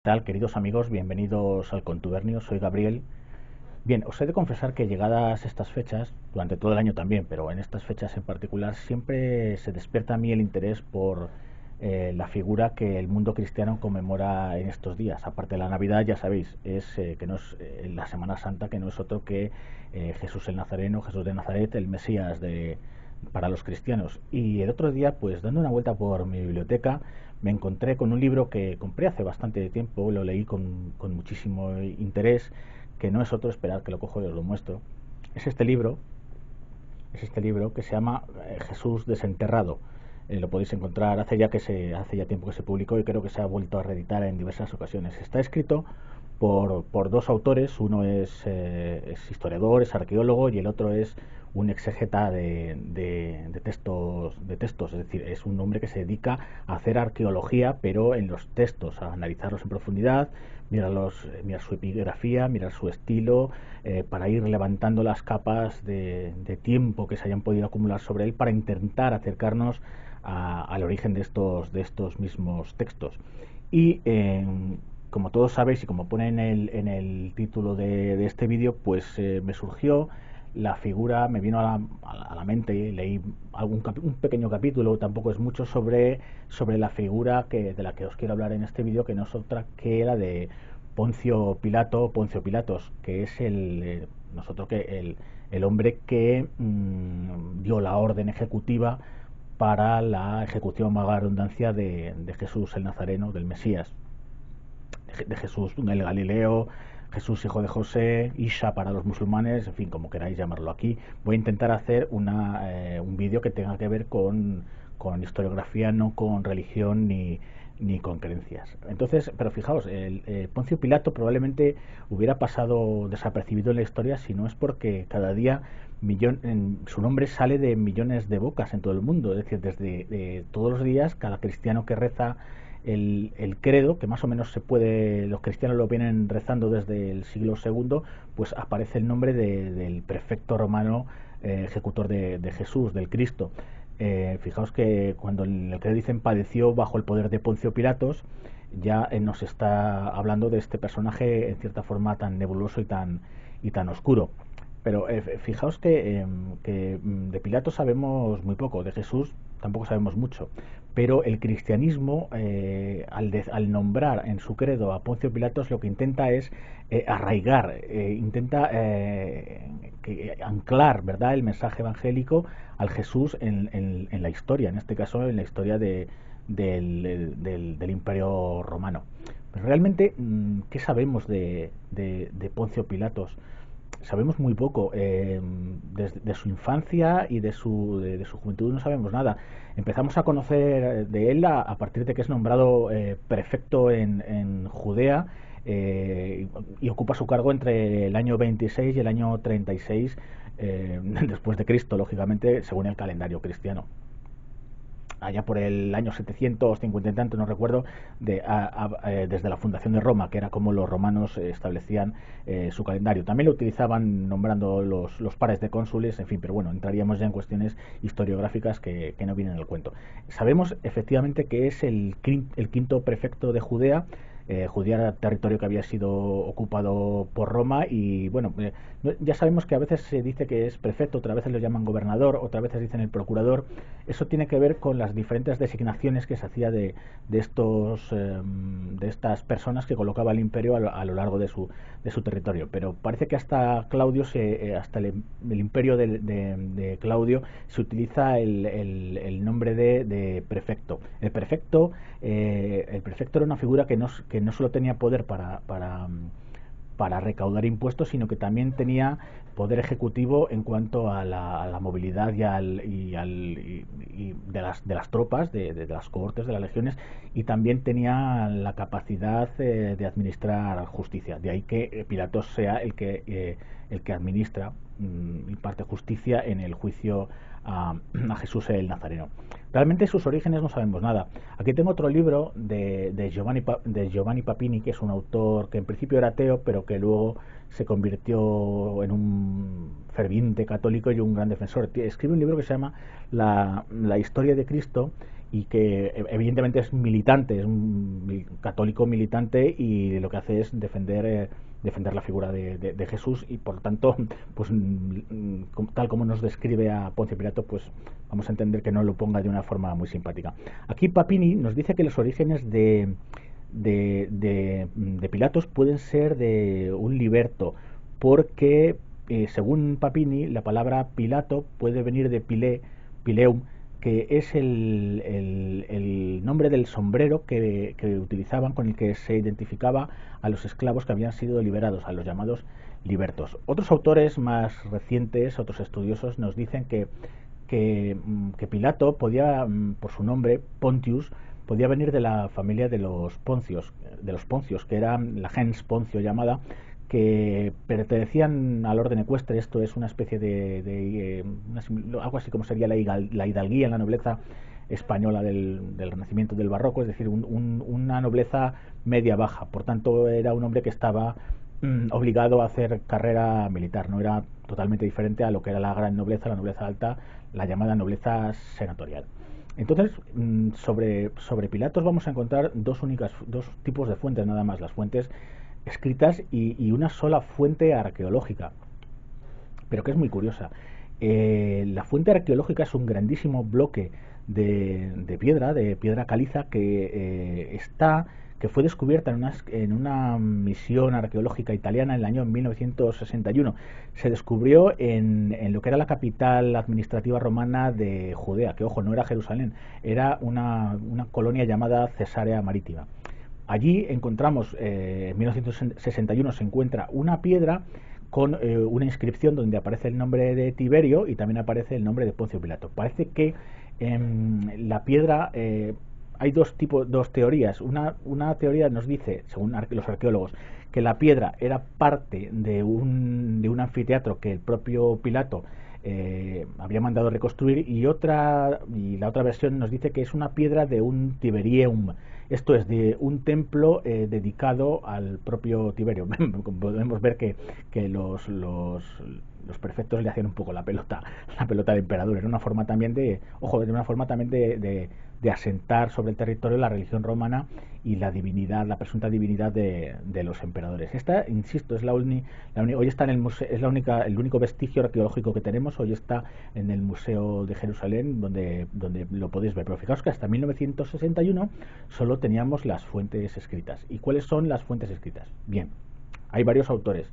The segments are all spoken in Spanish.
Tal, queridos amigos? Bienvenidos al Contubernio, soy Gabriel. Bien, os he de confesar que llegadas estas fechas, durante todo el año también, pero en estas fechas en particular, siempre se despierta a mí el interés por la figura que el mundo cristiano conmemora en estos días. Aparte de la Navidad, ya sabéis, es que no es la Semana Santa, que no es otro que Jesús el Nazareno, Jesús de Nazaret, el Mesías para los cristianos. Y el otro día, pues dando una vuelta por mi biblioteca, me encontré con un libro que compré hace bastante tiempo, lo leí con muchísimo interés, que no es otro, esperar que lo cojo y os lo muestro. Es este libro, es este libro que se llama Jesús desenterrado. Lo podéis encontrar, hace ya tiempo que se publicó y creo que se ha vuelto a reeditar en diversas ocasiones. Está escrito por dos autores, uno es historiador, es arqueólogo, y el otro es un exégeta de textos, es decir, es un hombre que se dedica a hacer arqueología, pero en los textos, a analizarlos en profundidad, mirar su epigrafía, mirar su estilo, para ir levantando las capas de tiempo que se hayan podido acumular sobre él para intentar acercarnos al origen de estos mismos textos. Y como todos sabéis y como pone en el título de este vídeo, pues me surgió la figura, me vino a la mente, leí un pequeño capítulo, tampoco es mucho, sobre la figura de la que os quiero hablar en este vídeo, que no es otra que la de Poncio Pilatos, que es el hombre que dio la orden ejecutiva para la ejecución, valga la redundancia, de Jesús el Nazareno, del Mesías, de Jesús el Galileo, Jesús hijo de José, Isha para los musulmanes, en fin, como queráis llamarlo aquí. Voy a intentar hacer un vídeo que tenga que ver con historiografía, no con religión ni con creencias. Entonces, pero fijaos, Poncio Pilato probablemente hubiera pasado desapercibido en la historia si no es porque cada día su nombre sale de millones de bocas en todo el mundo. Es decir, desde todos los días, cada cristiano que reza el credo, que más o menos los cristianos lo vienen rezando desde el siglo segundo, pues aparece el nombre del prefecto romano ejecutor de Jesús, del Cristo. Fijaos que cuando en el credo dicen padeció bajo el poder de Poncio Pilatos, ya nos está hablando de este personaje en cierta forma tan nebuloso y tan oscuro. Pero fijaos que de Pilato sabemos muy poco, de Jesús tampoco sabemos mucho, pero el cristianismo, al nombrar en su credo a Poncio Pilatos, lo que intenta es arraigar, intenta anclar, ¿verdad?, el mensaje evangélico al Jesús en la historia, en este caso en la historia del Imperio Romano. Pero realmente, ¿qué sabemos de Poncio Pilatos? Sabemos muy poco. De su infancia y de su juventud no sabemos nada. Empezamos a conocer de él a partir de que es nombrado prefecto en Judea, y ocupa su cargo entre el año 26 y el año 36 después de Cristo, lógicamente, según el calendario cristiano. Allá por el año 750 y tanto, no recuerdo, desde la fundación de Roma, que era como los romanos establecían su calendario. También lo utilizaban nombrando los pares de cónsules, en fin, pero bueno, entraríamos ya en cuestiones historiográficas que no vienen al cuento. Sabemos efectivamente que es el quinto prefecto de Judea. Judea era territorio que había sido ocupado por Roma y bueno, ya sabemos que a veces se dice que es prefecto, otras veces lo llaman gobernador, otras veces dicen el procurador. Eso tiene que ver con las diferentes designaciones que se hacía de estas personas que colocaba el imperio a lo largo de su territorio. Pero parece que hasta Claudio, hasta el imperio de Claudio, se utiliza el nombre de prefecto. El prefecto era una figura que no solo tenía poder para recaudar impuestos, sino que también tenía poder ejecutivo en cuanto a la movilidad y de las tropas, de las cohortes, de las legiones, y también tenía la capacidad de administrar justicia. De ahí que Pilatos sea el que administra, imparte justicia en el juicio a Jesús el Nazareno. Realmente sus orígenes no sabemos nada. Aquí tengo otro libro de Giovanni Papini, que es un autor que en principio era ateo, pero que luego se convirtió en un ferviente católico y un gran defensor. Escribe un libro que se llama La historia de Cristo, y que evidentemente es militante, es un católico militante, y lo que hace es defender la figura de Jesús, y por tanto, pues tal como nos describe a Poncio Pilato, pues vamos a entender que no lo ponga de una forma muy simpática. Aquí Papini nos dice que los orígenes de Pilatos pueden ser de un liberto, porque según Papini la palabra Pilato puede venir de Pileum, que es el nombre del sombrero que utilizaban, con el que se identificaba a los esclavos que habían sido liberados, a los llamados libertos. Otros autores más recientes, otros estudiosos, nos dicen que Pilato podía, por su nombre, Pontius, podía venir de la familia de los Poncios, que era la gens Poncio llamada, que pertenecían al orden ecuestre. Esto es una especie algo así como sería la hidalguía en la nobleza española del Renacimiento, del Barroco, es decir, una nobleza media-baja. Por tanto, era un hombre que estaba obligado a hacer carrera militar, no era totalmente diferente a lo que era la gran nobleza, la nobleza alta, la llamada nobleza senatorial. Entonces, sobre Pilatos vamos a encontrar dos tipos de fuentes nada más: las fuentes escritas y una sola fuente arqueológica, pero que es muy curiosa. La fuente arqueológica es un grandísimo bloque de piedra caliza, que fue descubierta en una misión arqueológica italiana en el año 1961. Se descubrió en lo que era la capital administrativa romana de Judea, que, ojo, no era Jerusalén, era una colonia llamada Cesarea Marítima. Allí encontramos, en 1961 se encuentra una piedra con una inscripción donde aparece el nombre de Tiberio y también aparece el nombre de Poncio Pilato. Parece que la piedra, hay dos teorías. Una teoría nos dice, según los arqueólogos, que la piedra era parte de un anfiteatro que el propio Pilato había mandado reconstruir, y la otra versión nos dice que es una piedra de un Tiberieum, esto es, de un templo dedicado al propio Tiberio. Podemos ver que los prefectos le hacían un poco la pelota al emperador. Era una forma también de asentar sobre el territorio la religión romana y la presunta divinidad de los emperadores. Esta, insisto, es hoy está en el museo, es el único vestigio arqueológico que tenemos. Hoy está en el Museo de Jerusalén, donde lo podéis ver. Pero fijaos que hasta 1961 solo teníamos las fuentes escritas. ¿Y cuáles son las fuentes escritas? Bien, hay varios autores.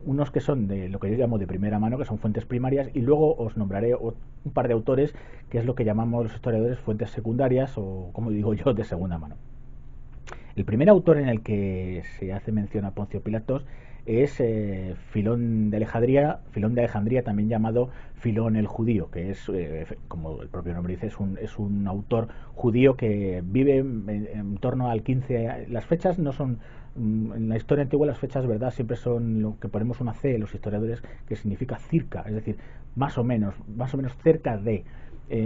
Unos que son de lo que yo llamo de primera mano, que son fuentes primarias, y luego os nombraré un par de autores, que es lo que llamamos los historiadores fuentes secundarias, o, como digo yo, de segunda mano. El primer autor en el que se hace mención a Poncio Pilatos es Filón de Alejandría, también llamado Filón el Judío, que es, como el propio nombre dice, es un autor judío que vive en torno al 15. Las fechas no son, en la historia antigua las fechas, ¿verdad?, siempre son lo que ponemos una C los historiadores, que significa circa, es decir, más o menos cerca de.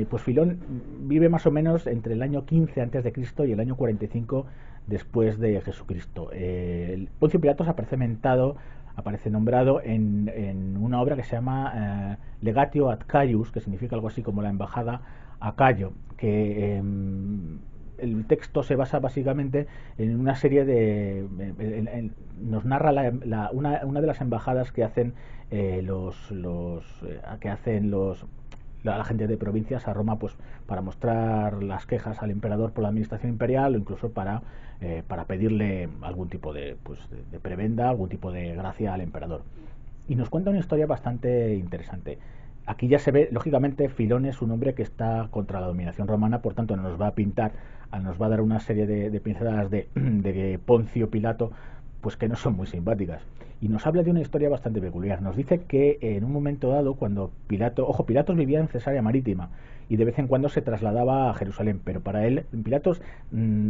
Pues Filón vive más o menos entre el año 15 antes de Cristo y el año 45 después de Jesucristo. Poncio Pilatos aparece nombrado en una obra que se llama Legatio ad Caius, que significa algo así como la embajada a Cayo, que el texto se basa básicamente en una serie nos narra una de las embajadas que hacen la gente de provincias a Roma, pues para mostrar las quejas al emperador por la administración imperial, o incluso para pedirle algún tipo de prebenda, algún tipo de gracia al emperador. Y nos cuenta una historia bastante interesante. Aquí ya se ve, lógicamente, Filón es un hombre que está contra la dominación romana, por tanto nos va a dar una serie de pinceladas de Poncio Pilato, pues que no son muy simpáticas. Y nos habla de una historia bastante peculiar. Nos dice que en un momento dado, cuando Pilatos vivía en Cesarea Marítima y de vez en cuando se trasladaba a Jerusalén, pero para él, Pilatos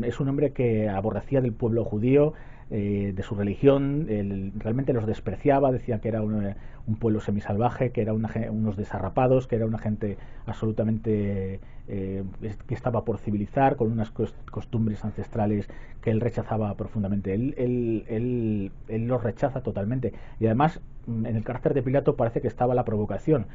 es un hombre que aborrecía del pueblo judío, de su religión, realmente los despreciaba, decía que era un pueblo semisalvaje, que era unos desarrapados, que era una gente absolutamente que estaba por civilizar, con unas costumbres ancestrales que él rechazaba profundamente. Él los rechaza totalmente, y además en el carácter de Pilato parece que estaba la provocación.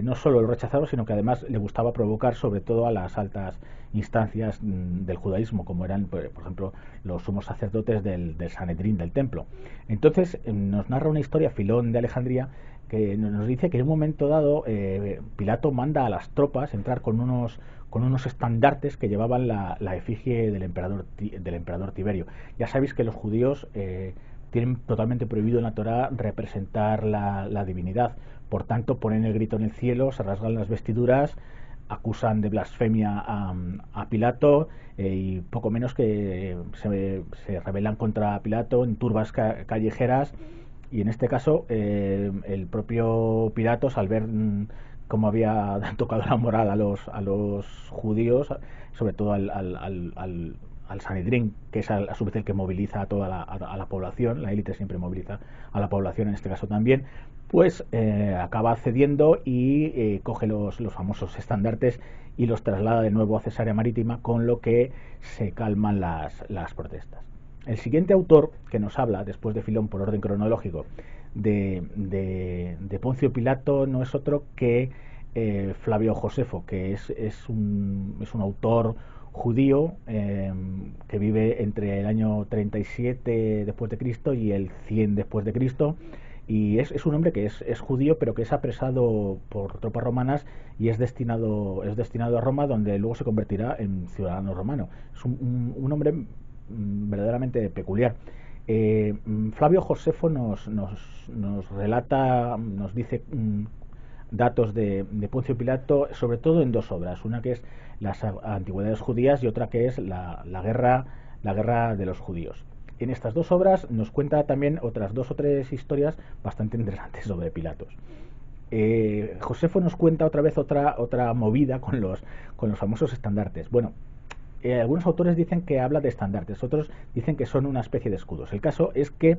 No solo lo rechazaba, sino que además le gustaba provocar provocar sobre todo a las altas instancias del judaísmo, como eran, por ejemplo, los sumos sacerdotes del Sanedrín, del templo. Entonces nos narra una historia Filón de Alejandría que nos dice que en un momento dado Pilato manda a las tropas entrar con unos estandartes que llevaban la efigie del emperador Tiberio. Ya sabéis que los judíos tienen totalmente prohibido en la Torá representar la divinidad. Por tanto, ponen el grito en el cielo, se rasgan las vestiduras, acusan de blasfemia a Pilato y poco menos que se rebelan contra Pilato en turbas callejeras. Y en este caso, el propio Pilatos, al ver cómo había tocado la moral a los judíos, sobre todo al Sanedrín, que es a su vez el que moviliza a toda la población, la élite siempre moviliza a la población, en este caso también, pues acaba cediendo y coge los famosos estandartes y los traslada de nuevo a Cesarea Marítima, con lo que se calman las protestas. El siguiente autor que nos habla, después de Filón por orden cronológico, de Poncio Pilato no es otro que Flavio Josefo, que es un autor judío que vive entre el año 37 después de Cristo y el 100 después de Cristo, y es un hombre que es judío, pero que es apresado por tropas romanas y es destinado a Roma, donde luego se convertirá en ciudadano romano. Es un hombre verdaderamente peculiar. Flavio Josefo nos relata, nos dice datos de Poncio Pilato, sobre todo en dos obras, una que es las antigüedades judías y otra que es la guerra de los judíos. En estas dos obras nos cuenta también otras dos o tres historias bastante interesantes sobre Pilatos. Josefo nos cuenta otra vez otra movida con los famosos estandartes. Bueno, algunos autores dicen que habla de estandartes, otros dicen que son una especie de escudos. El caso es que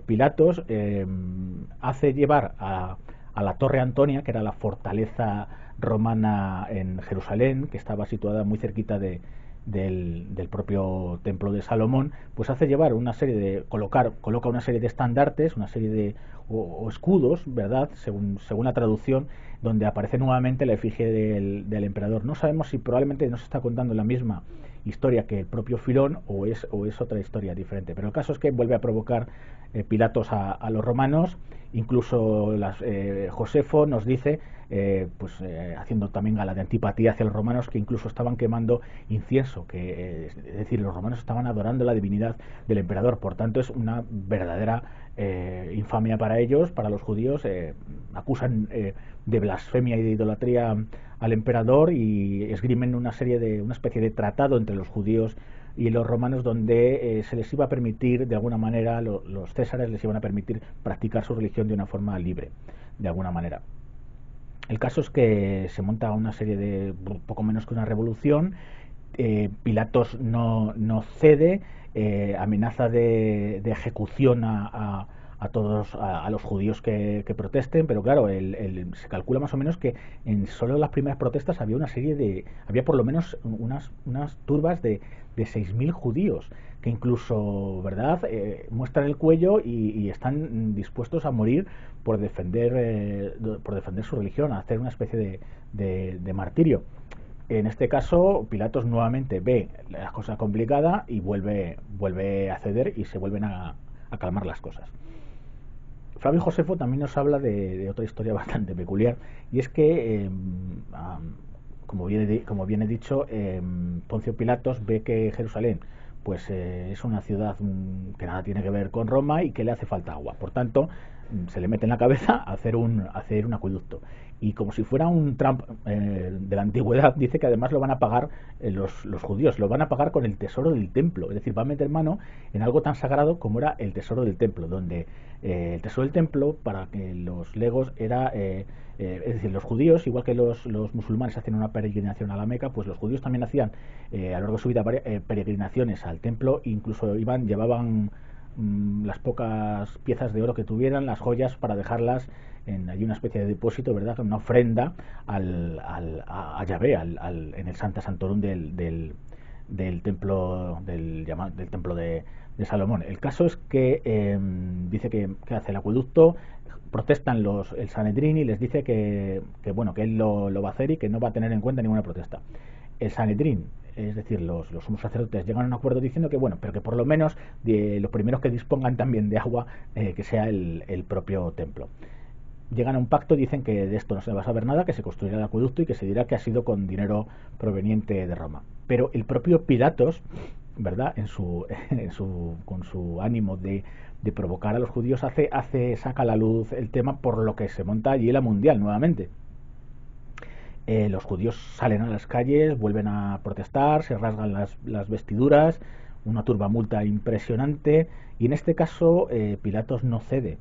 Pilatos hace llevar a la Torre Antonia, que era la fortaleza romana en Jerusalén, que estaba situada muy cerquita del propio templo de Salomón, pues hace llevar una serie coloca una serie de estandartes, una serie de o escudos, ¿verdad?, según la traducción, donde aparece nuevamente la efigie del emperador. No sabemos si probablemente nos está contando la misma historia que el propio Filón o es otra historia diferente, pero el caso es que vuelve a provocar Pilatos a los romanos. Incluso Josefo nos dice, haciendo también gala de antipatía hacia los romanos, que incluso estaban quemando incienso, es decir, los romanos estaban adorando la divinidad del emperador. Por tanto, es una verdadera infamia para ellos, para los judíos. Acusan de blasfemia y de idolatría al emperador y esgrimen una especie de tratado entre los judíos y los romanos, donde se les iba a permitir, de alguna manera, los césares les iban a permitir practicar su religión de una forma libre, de alguna manera. El caso es que se monta una serie de poco menos que una revolución. Pilatos no cede, amenaza de ejecución a todos a los judíos que protesten, pero claro, se calcula más o menos que en solo las primeras protestas había por lo menos unas turbas de 6.000 judíos que incluso, ¿verdad?, muestran el cuello y están dispuestos a morir por defender su religión, a hacer una especie de martirio. En este caso, Pilatos nuevamente ve las cosas complicadas y vuelve a ceder y se vuelven a calmar las cosas. Flavio Josefo también nos habla de otra historia bastante peculiar, y es que, como bien he dicho, Poncio Pilatos ve que Jerusalén pues es una ciudad que nada tiene que ver con Roma y que le hace falta agua. Por tanto, se le mete en la cabeza hacer un acueducto. Y como si fuera un Trump de la antigüedad, dice que además lo van a pagar los judíos, lo van a pagar con el tesoro del templo. Es decir, va a meter mano en algo tan sagrado como era el tesoro del templo, donde el tesoro del templo, para que los legos, era... es decir, los judíos, igual que los musulmanes hacen una peregrinación a la Meca, pues los judíos también hacían a lo largo de su vida peregrinaciones al templo, incluso llevaban las pocas piezas de oro que tuvieran, las joyas, para dejarlas hay una especie de depósito, ¿verdad?, una ofrenda a Yahvé, en el Santa Santorum del templo del templo de Salomón. El caso es que dice que hace el acueducto, protestan el Sanedrín y les dice bueno, que él lo va a hacer y que no va a tener en cuenta ninguna protesta. El Sanedrín, es decir, los sumos sacerdotes, llegan a un acuerdo diciendo que bueno, pero que por lo menos los primeros que dispongan también de agua, que sea el propio templo. Llegan a un pacto, dicen que de esto no se va a saber nada, que se construirá el acueducto y que se dirá que ha sido con dinero proveniente de Roma. Pero el propio Pilatos, ¿verdad? Con su ánimo de provocar a los judíos, saca a la luz el tema, por lo que se monta allí la mundial nuevamente. Los judíos salen a las calles, vuelven a protestar, se rasgan las vestiduras, una turbamulta impresionante, y en este caso Pilatos no cede.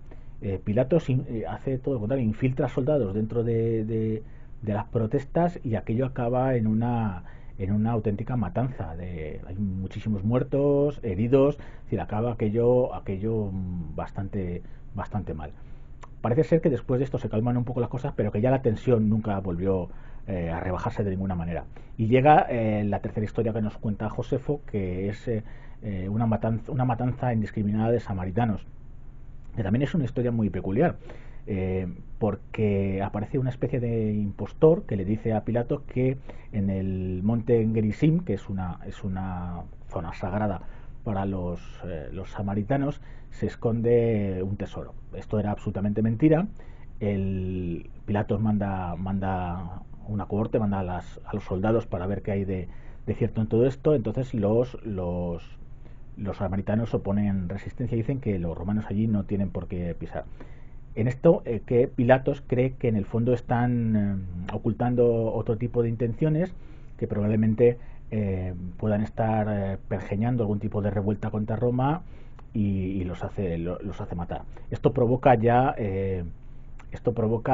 Pilatos hace todo lo contrario, infiltra soldados dentro de las protestas, y aquello acaba en una auténtica matanza. Hay muchísimos muertos, heridos, es decir, acaba aquello bastante mal. Parece ser que después de esto se calman un poco las cosas, pero que ya la tensión nunca volvió a rebajarse de ninguna manera. Y llega la tercera historia que nos cuenta Josefo, que es una matanza indiscriminada de samaritanos, que también es una historia muy peculiar, porque aparece una especie de impostor que le dice a Pilato que en el monte Gerizim, que es una zona sagrada para los samaritanos, se esconde un tesoro. Esto era absolutamente mentira. El Pilatos manda una cohorte, manda a los soldados para ver qué hay de cierto en todo esto. Entonces los samaritanos oponen resistencia y dicen que los romanos allí no tienen por qué pisar. En esto, que Pilatos cree que en el fondo están ocultando otro tipo de intenciones, que probablemente puedan estar pergeñando algún tipo de revuelta contra Roma, y los hace matar. Esto provoca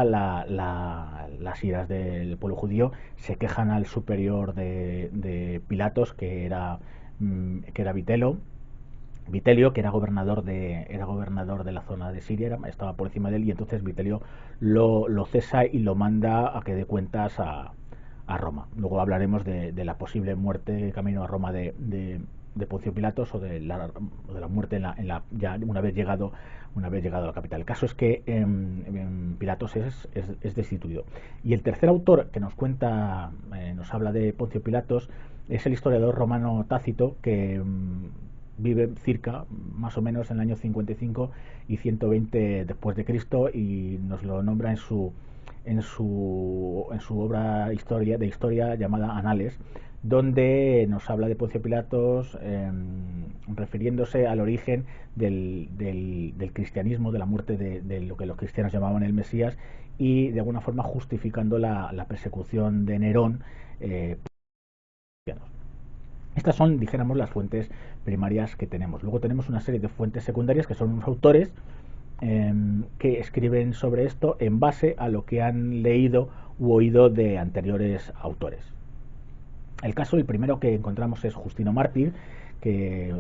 las iras del pueblo judío. Se quejan al superior de Pilatos, que era Vitelio, que era gobernador de la zona de Siria, estaba por encima de él, y entonces Vitelio lo cesa y lo manda a que dé cuentas a Roma. Luego hablaremos de la posible muerte camino a Roma de Poncio Pilatos, o de la muerte ya una vez llegado a la capital. El caso es que Pilatos es destituido. Y el tercer autor que nos habla de Poncio Pilatos, es el historiador romano Tácito, que vive cerca, más o menos, en el año 55 y 120 después de Cristo, y nos lo nombra en su obra de historia llamada Anales, donde nos habla de Poncio Pilatos, refiriéndose al origen del cristianismo, de la muerte de lo que los cristianos llamaban el Mesías, y de alguna forma justificando la persecución de Nerón. Estas son, dijéramos, las fuentes primarias que tenemos. Luego tenemos una serie de fuentes secundarias, que son unos autores que escriben sobre esto en base a lo que han leído u oído de anteriores autores. El primero que encontramos es Justino Mártir, que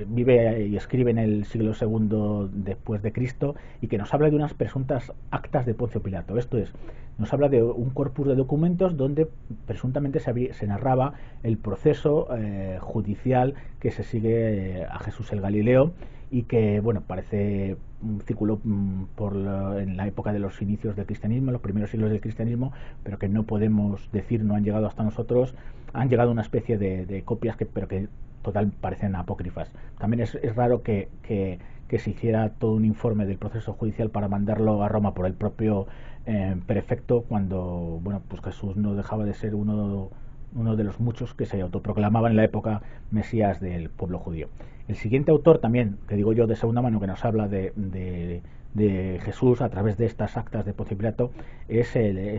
vive y escribe en el siglo II después de Cristo, y que nos habla de unas presuntas actas de Poncio Pilato. Esto es, nos habla de un corpus de documentos donde presuntamente se narraba el proceso judicial que se sigue a Jesús el Galileo, y que, bueno, parece un círculo en la época de los inicios del cristianismo, los primeros siglos del cristianismo, pero que no podemos decir, no han llegado hasta nosotros. Han llegado una especie de copias, pero que total parecen apócrifas. También es raro que se hiciera todo un informe del proceso judicial para mandarlo a Roma por el propio prefecto, cuando, bueno, pues Jesús no dejaba de ser uno de los muchos que se autoproclamaban en la época Mesías del pueblo judío. El siguiente autor, también, que digo yo de segunda mano, que nos habla de Jesús a través de estas actas de Poncio Pilato, es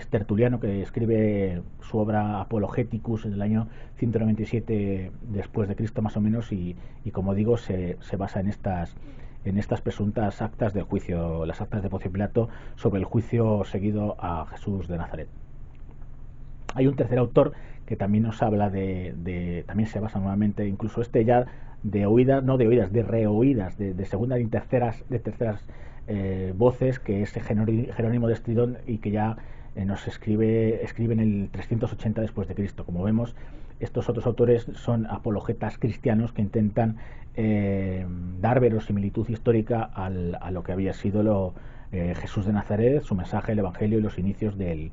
Tertuliano, que escribe su obra Apologeticus en el año 197 después de Cristo, más o menos, y como digo, se basa en estas presuntas actas del juicio, las actas de Poncio Pilato sobre el juicio seguido a Jesús de Nazaret. Hay un tercer autor que también nos habla también se basa nuevamente, incluso ya de oídas, no de oídas, de reoídas, de segundas y terceras voces, que es Jerónimo de Estridón, y que ya nos escribe en el 380 después de Cristo. Como vemos, estos otros autores son apologetas cristianos que intentan dar verosimilitud histórica a lo que había sido Jesús de Nazaret, su mensaje, el Evangelio y los inicios del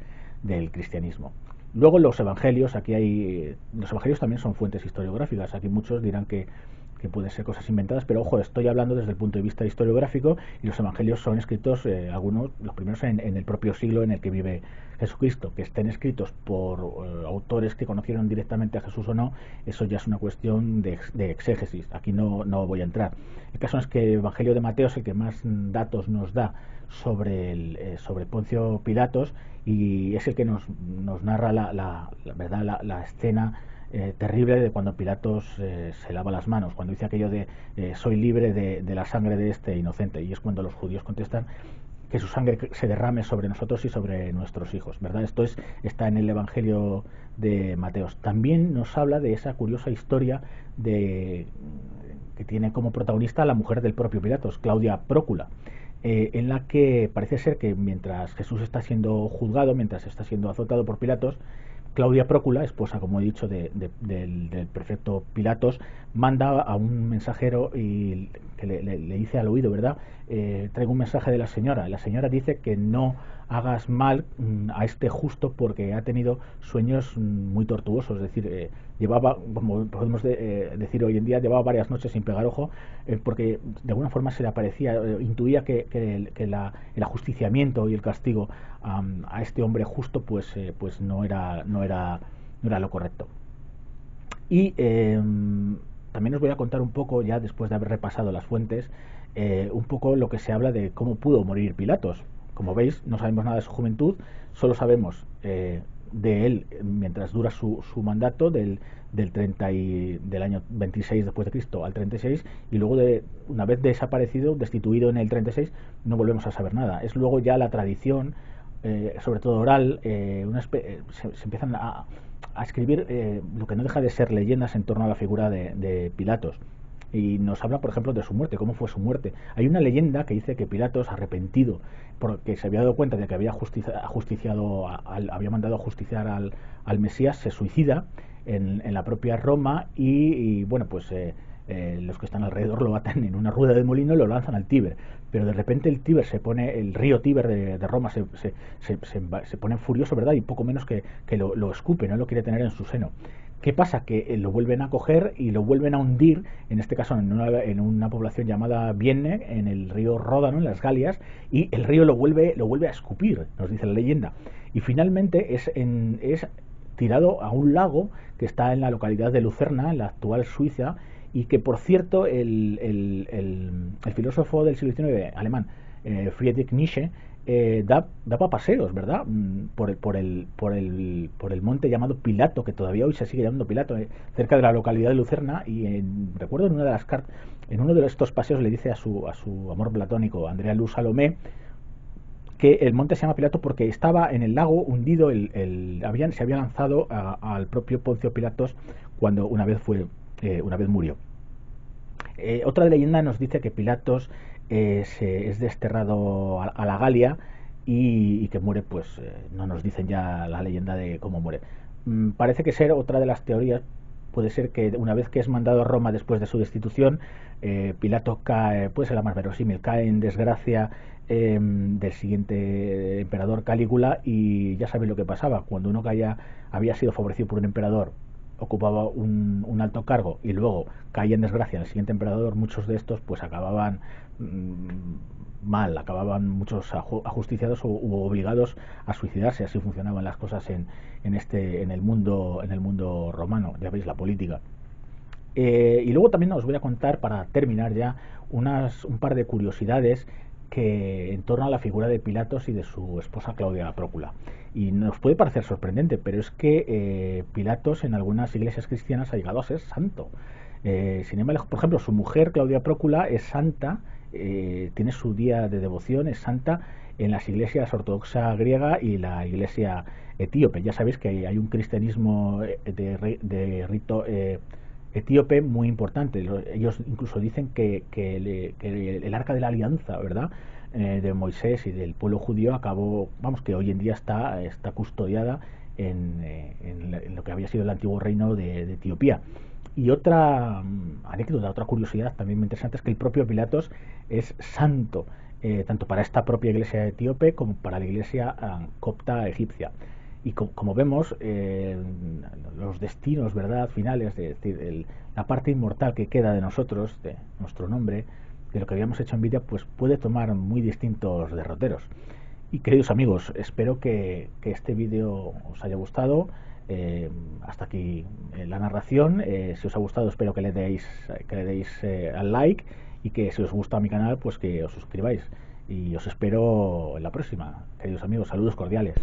cristianismo. Luego los evangelios, los evangelios también son fuentes historiográficas. Aquí muchos dirán que pueden ser cosas inventadas, pero ojo, estoy hablando desde el punto de vista historiográfico, y los evangelios son escritos, algunos, los primeros en el propio siglo en el que vive Jesucristo. Que estén escritos por autores que conocieron directamente a Jesús o no, eso ya es una cuestión de exégesis. Aquí no voy a entrar. El caso es que el Evangelio de Mateo es el que más datos nos da sobre Poncio Pilatos, y es el que nos narra la escena terrible de cuando Pilatos se lava las manos, cuando dice aquello de soy libre de la sangre de este inocente, y es cuando los judíos contestan que su sangre se derrame sobre nosotros y sobre nuestros hijos, ¿verdad? Está en el Evangelio de Mateo. También nos habla de esa curiosa historia que tiene como protagonista la mujer del propio Pilatos, Claudia Prócula, en la que parece ser que mientras Jesús está siendo juzgado, mientras está siendo azotado por Pilatos, Claudia Prócula, esposa, como he dicho, del prefecto Pilatos, manda a un mensajero y que le dice al oído, ¿verdad? Traigo un mensaje de la señora. La señora dice que no hagas mal a este justo porque ha tenido sueños muy tortuosos, es decir, llevaba, como podemos decir hoy en día, llevaba varias noches sin pegar ojo, porque de alguna forma se le aparecía, intuía que el ajusticiamiento y el castigo a este hombre justo pues no era lo correcto. Y también os voy a contar un poco, ya después de haber repasado las fuentes, un poco lo que se habla de cómo pudo morir Pilatos. Como veis, no sabemos nada de su juventud, solo sabemos de él mientras dura su mandato, del año 26 después de Cristo al 36, y luego una vez desaparecido, destituido en el 36, no volvemos a saber nada. Es luego ya la tradición, sobre todo oral, se empiezan a escribir lo que no deja de ser leyendas en torno a la figura de Pilatos. Y nos habla, por ejemplo, de su muerte, cómo fue su muerte. Hay una leyenda que dice que Pilatos, arrepentido, porque se había dado cuenta de que había había mandado a justiciar al Mesías, se suicida en la propia Roma, y bueno, pues los que están alrededor lo atan en una rueda de molino y lo lanzan al Tíber. Pero de repente el río Tíber de Roma se pone furioso, ¿verdad? Y poco menos que lo escupe, no lo quiere tener en su seno. ¿Qué pasa? Que lo vuelven a coger y lo vuelven a hundir, en este caso en una población llamada Vienne, en el río Ródano, en las Galias, y el río lo vuelve a escupir, nos dice la leyenda. Y finalmente es tirado a un lago que está en la localidad de Lucerna, en la actual Suiza, y que, por cierto, el filósofo del siglo XIX alemán, Friedrich Nietzsche, daba paseos, ¿verdad? Por el monte llamado Pilato, que todavía hoy se sigue llamando Pilato, cerca de la localidad de Lucerna. Y recuerdo en una de las cartas, en uno de estos paseos le dice a su amor platónico, Andrea Luz Salomé, que el monte se llama Pilato porque estaba en el lago hundido, se había lanzado al propio Poncio Pilatos cuando una vez murió. Otra leyenda nos dice que Pilatos es desterrado a la Galia y que muere, pues no nos dicen ya la leyenda de cómo muere. Parece que ser otra de las teorías, puede ser que una vez que es mandado a Roma después de su destitución, Pilato cae, puede ser la más verosímil, cae en desgracia del siguiente emperador, Calígula, y ya sabéis lo que pasaba. Cuando uno había sido favorecido por un emperador, ocupaba un alto cargo y luego caía en desgracia el siguiente emperador, muchos de estos pues acababan mal, acababan muchos ajusticiados u obligados a suicidarse. Así funcionaban las cosas en el mundo romano, ya veis, la política. Y luego también os voy a contar, para terminar ya, un par de curiosidades en torno a la figura de Pilatos y de su esposa Claudia Prócula. Y nos puede parecer sorprendente, pero es que Pilatos en algunas iglesias cristianas ha llegado a ser santo. Sin embargo, por ejemplo, su mujer Claudia Prócula es santa, tiene su día de devoción, es santa en las iglesias ortodoxa griega y la iglesia etíope. Ya sabéis que hay un cristianismo de rito etíope muy importante. Ellos incluso dicen que el arca de la alianza, ¿verdad?, de Moisés y del pueblo judío que hoy en día está custodiada en lo que había sido el antiguo reino de Etiopía. Y otra anécdota, otra curiosidad también muy interesante es que el propio Pilatos es santo, tanto para esta propia iglesia etíope como para la iglesia copta egipcia. Y como vemos, los destinos, ¿verdad?, finales, es decir, la parte inmortal que queda de nosotros, de nuestro nombre, de lo que habíamos hecho en vida, pues puede tomar muy distintos derroteros. Y queridos amigos, espero que este vídeo os haya gustado. Hasta aquí la narración. Si os ha gustado, espero que le deis al like, y que si os gusta mi canal, pues que os suscribáis. Y os espero en la próxima, queridos amigos. Saludos cordiales.